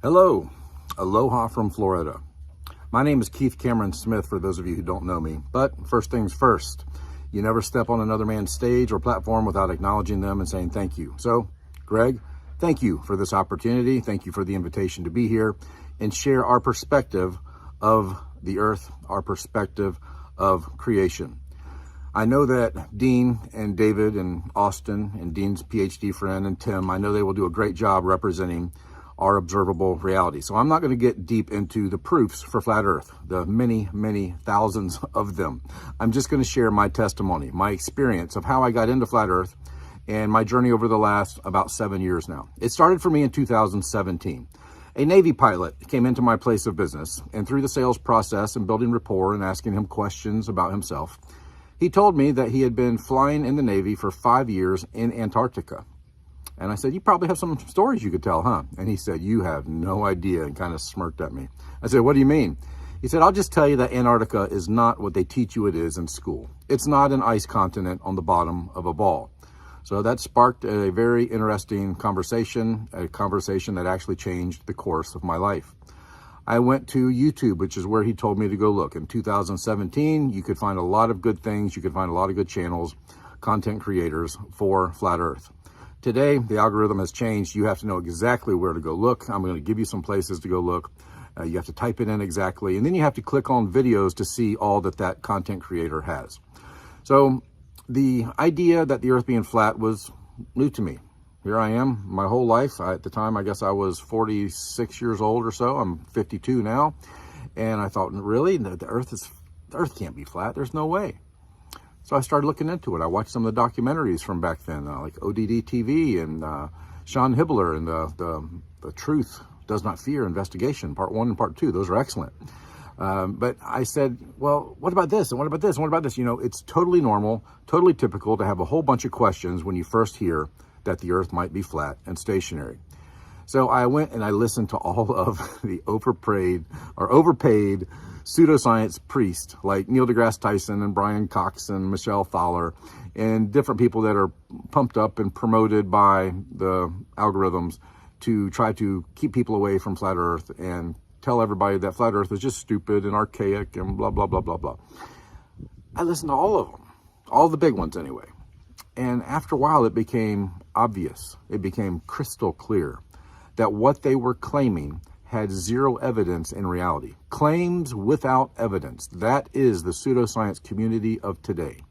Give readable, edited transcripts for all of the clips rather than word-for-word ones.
Hello, aloha from Florida. My name is Keith Cameron Smith, for those of you who don't know me. But first things first, you never step on another man's stage or platform without acknowledging them and saying thank you. So, Greg, thank you for this opportunity. Thank you for the invitation to be here and share our perspective of the earth, our perspective of creation. I know that Dean and David and Austin and Dean's PhD friend and Tim, I know they will do a great job representing our observable reality. So I'm not going to get deep into the proofs for flat earth, the many, many thousands of them. I'm just going to share my testimony, my experience of how I got into flat earth and my journey over the last about 7 years now. It started for me in 2017. A Navy pilot came into my place of business, and through the sales process and building rapport and asking him questions about himself, he told me that he had been flying in the Navy for 5 years in Antarctica. And I said, you probably have some stories you could tell, huh? And he said, you have no idea, and kind of smirked at me. I said, what do you mean? He said, I'll just tell you that Antarctica is not what they teach you it is in school. It's not an ice continent on the bottom of a ball. So that sparked a very interesting conversation, a conversation that actually changed the course of my life. I went to YouTube, which is where he told me to go look. In 2017, you could find a lot of good things. You could find a lot of good channels, content creators for Flat Earth. Today, the algorithm has changed. You have to know exactly where to go look. I'm going to give you some places to go look. You have to type it in exactly, and then you have to click on videos to see all that content creator has. So the idea that the earth being flat was new to me. Here I am, my whole life. At the time, I guess I was 46 years old or so. I'm 52 now. And I thought, really? The earth can't be flat. There's no way. So I started looking into it. I watched some of the documentaries from back then, like ODD TV and Sean Hibbler and the Truth Does Not Fear Investigation, Part 1 and Part 2. Those are excellent. But I said, well, what about this? And what about this? And what about this? You know, it's totally normal, totally typical to have a whole bunch of questions when you first hear that the earth might be flat and stationary. So I went and I listened to all of the overpaid pseudoscience priests like Neil deGrasse Tyson and Brian Cox and Michelle Thaler and different people that are pumped up and promoted by the algorithms to try to keep people away from flat earth and tell everybody that flat earth is just stupid and archaic and blah, blah, blah, blah, blah. I listened to all of them, all the big ones anyway. And after a while, it became obvious. It became crystal clear that what they were claiming had zero evidence in reality. Claims without evidence. That is the pseudoscience community of today.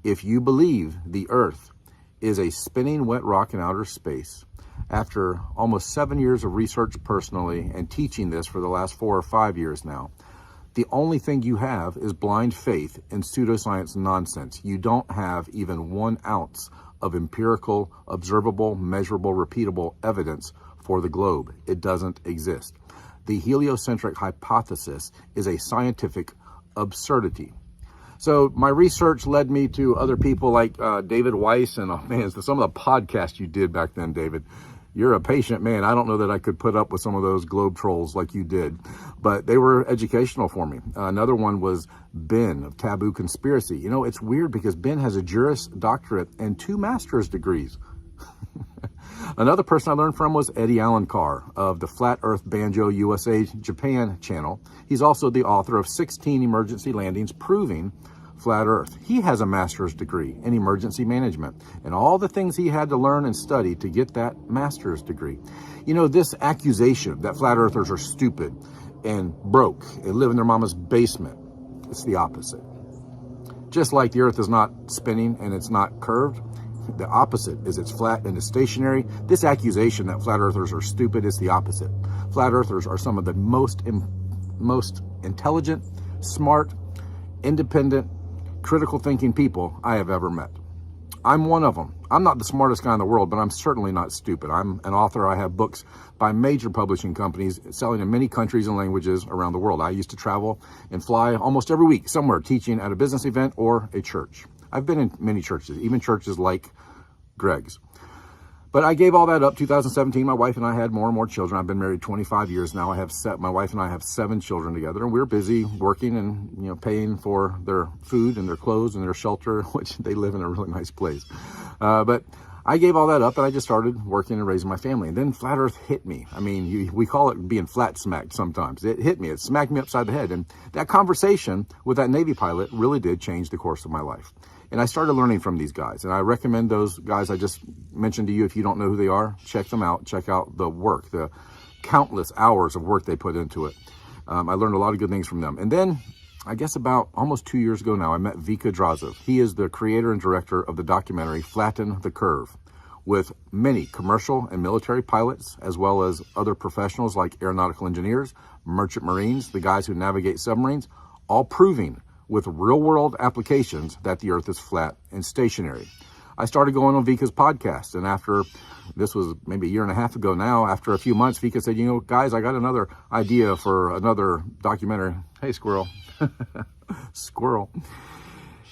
If you believe the earth is a spinning wet rock in outer space, after almost 7 years of research personally and teaching this for the last 4 or 5 years now, the only thing you have is blind faith in pseudoscience nonsense. You don't have even 1 ounce of empirical, observable, measurable, repeatable evidence for the globe. It doesn't exist. The heliocentric hypothesis is a scientific absurdity. So my research led me to other people like David Weiss and some of the podcasts you did back then, David. You're a patient man. I don't know that I could put up with some of those globe trolls like you did, but they were educational for me. Another one was Ben of Taboo Conspiracy. You know, it's weird because Ben has a Juris Doctorate and 2 master's degrees. Another person I learned from was Eddie Allen Carr of the Flat Earth Banjo USA Japan channel. He's also the author of 16 emergency landings proving flat earth. He has a master's degree in emergency management and all the things he had to learn and study to get that master's degree. You know, this accusation that flat earthers are stupid and broke and live in their mama's basement, it's the opposite. Just like the earth is not spinning and it's not curved, the opposite is it's flat and it's stationary. This accusation that flat earthers are stupid is the opposite. Flat earthers are some of the most intelligent, smart, independent, critical thinking people I have ever met. I'm one of them. I'm not the smartest guy in the world, but I'm certainly not stupid. I'm an author. I have books by major publishing companies selling in many countries and languages around the world. I used to travel and fly almost every week somewhere teaching at a business event or a church. I've been in many churches, even churches like Greg's. But I gave all that up. 2017, my wife and I had more and more children. I've been married 25 years now. My wife and I have 7 children together, and we're busy working and paying for their food and their clothes and their shelter, which they live in a really nice place. But I gave all that up and I just started working and raising my family. And then flat earth hit me. I mean, we call it being flat smacked sometimes. It hit me. It smacked me upside the head. And that conversation with that Navy pilot really did change the course of my life. And I started learning from these guys. And I recommend those guys I just mentioned to you. If you don't know who they are, check them out. Check out the work, the countless hours of work they put into it. I learned a lot of good things from them. And then I guess about almost 2 years ago now, I met Vika Drazev. He is the creator and director of the documentary Flatten the Curve, with many commercial and military pilots, as well as other professionals like aeronautical engineers, merchant marines, the guys who navigate submarines, all proving with real-world applications that the Earth is flat and stationary. I started going on Vika's podcast, and after, this was maybe a year and a half ago now, after a few months, Vika said, guys, I got another idea for another documentary. Hey, squirrel. Squirrel.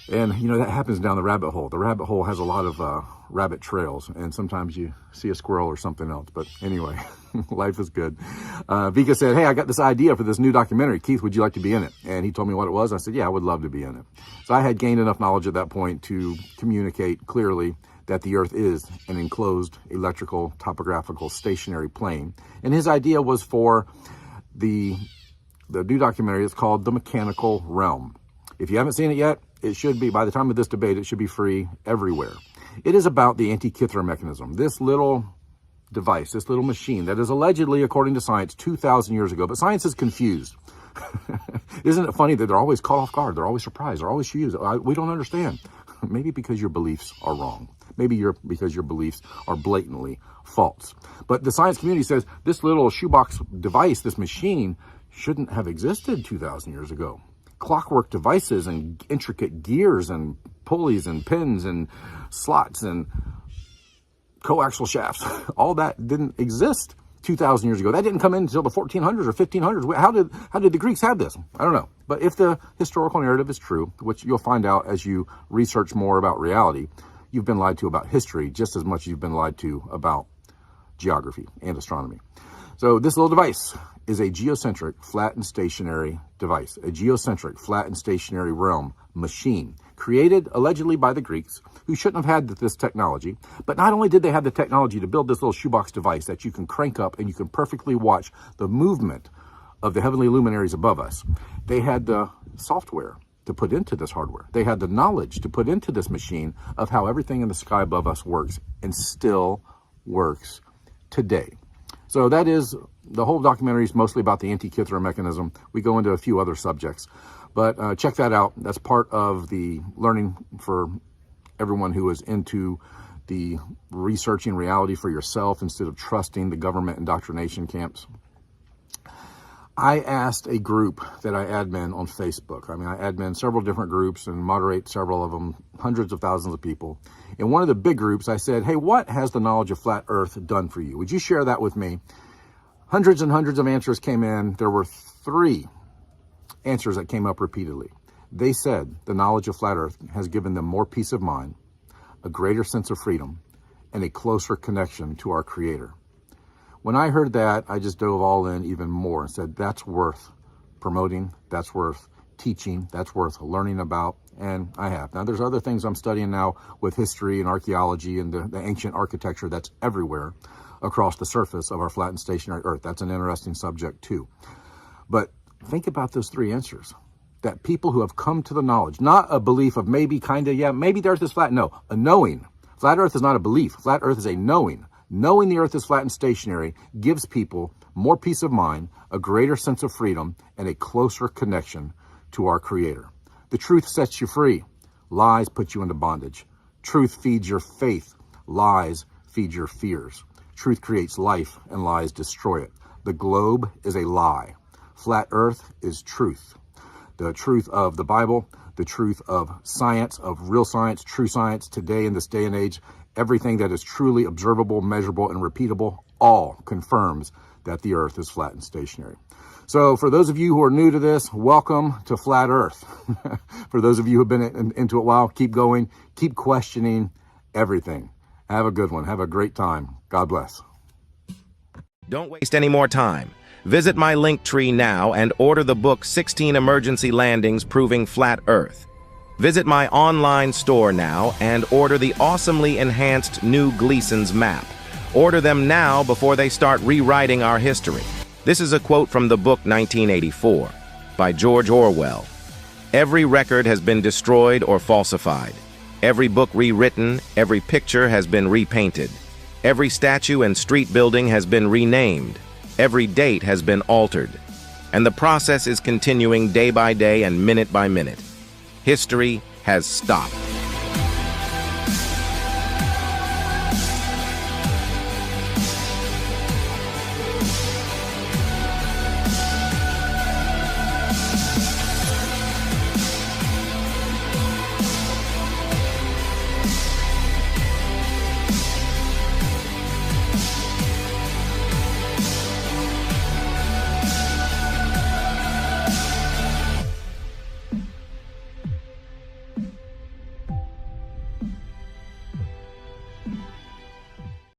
And, that happens down the rabbit hole. The rabbit hole has a lot of rabbit trails, and sometimes you see a squirrel or something else. But anyway, life is good. Vika said, hey, I got this idea for this new documentary. Keith, would you like to be in it? And he told me what it was. I said, yeah, I would love to be in it. So I had gained enough knowledge at that point to communicate clearly that the Earth is an enclosed electrical, topographical, stationary plane. And his idea was for the new documentary. It's called The Mechanical Realm. If you haven't seen it yet, it should be, by the time of this debate, it should be free everywhere. It is about the Antikythera mechanism, this little device, this little machine that is allegedly, according to science, 2,000 years ago. But science is confused. Isn't it funny that they're always caught off guard? They're always surprised. They're always confused. We don't understand. Maybe because your beliefs are wrong. Maybe because your beliefs are blatantly false. But the science community says this little shoebox device, this machine, shouldn't have existed 2,000 years ago. Clockwork devices and intricate gears and pulleys and pins and slots and coaxial shafts, all that didn't exist 2,000 years ago. That didn't come in until the 1400s or 1500s. How did the Greeks have this? I don't know. But if the historical narrative is true, which you'll find out as you research more about reality, you've been lied to about history just as much as you've been lied to about geography and astronomy. So this little device is a geocentric, flat and stationary device, a geocentric, flat and stationary realm machine created allegedly by the Greeks, who shouldn't have had this technology. But not only did they have the technology to build this little shoebox device that you can crank up and you can perfectly watch the movement of the heavenly luminaries above us, they had the software to put into this hardware. They had the knowledge to put into this machine of how everything in the sky above us works and still works today. So that is, the whole documentary is mostly about the Antikythera mechanism. We go into a few other subjects, but check that out. That's part of the learning for everyone who is into the researching reality for yourself instead of trusting the government indoctrination camps. I asked a group that I admin on Facebook. I admin several different groups and moderate several of them, hundreds of thousands of people. In one of the big groups, I said, hey, what has the knowledge of flat Earth done for you? Would you share that with me? Hundreds and hundreds of answers came in. There were 3 answers that came up repeatedly. They said the knowledge of flat Earth has given them more peace of mind, a greater sense of freedom, and a closer connection to our Creator. When I heard that, I just dove all in even more and said, that's worth promoting, that's worth teaching, that's worth learning about, and I have. Now, there's other things I'm studying now with history and archaeology and the ancient architecture that's everywhere across the surface of our flat and stationary Earth. That's an interesting subject too. But think about those 3 answers. That people who have come to the knowledge, not a belief of maybe, kind of, yeah, maybe the Earth is flat. No, a knowing. Flat Earth is not a belief. Flat Earth is a knowing. Knowing the Earth is flat and stationary gives people more peace of mind, a greater sense of freedom, and a closer connection to our Creator. The truth sets you free. Lies put you into bondage. Truth feeds your faith. Lies feed your fears. Truth creates life, and lies destroy it. The globe is a lie. Flat Earth is truth. The truth of the Bible, the truth of science, of real science, true science, today in this day and age, everything that is truly observable, measurable, and repeatable, all confirms that the Earth is flat and stationary. So for those of you who are new to this, welcome to Flat Earth. For those of you who have been into it a while, keep going, keep questioning everything. Have a good one. Have a great time. God bless. Don't waste any more time. Visit my Linktree now and order the book 16 Emergency Landings Proving Flat Earth. Visit my online store now and order the awesomely enhanced new Gleason's map. Order them now before they start rewriting our history. This is a quote from the book 1984 by George Orwell. Every record has been destroyed or falsified. Every book rewritten, every picture has been repainted. Every statue and street building has been renamed. Every date has been altered. And the process is continuing day by day and minute by minute. History has stopped.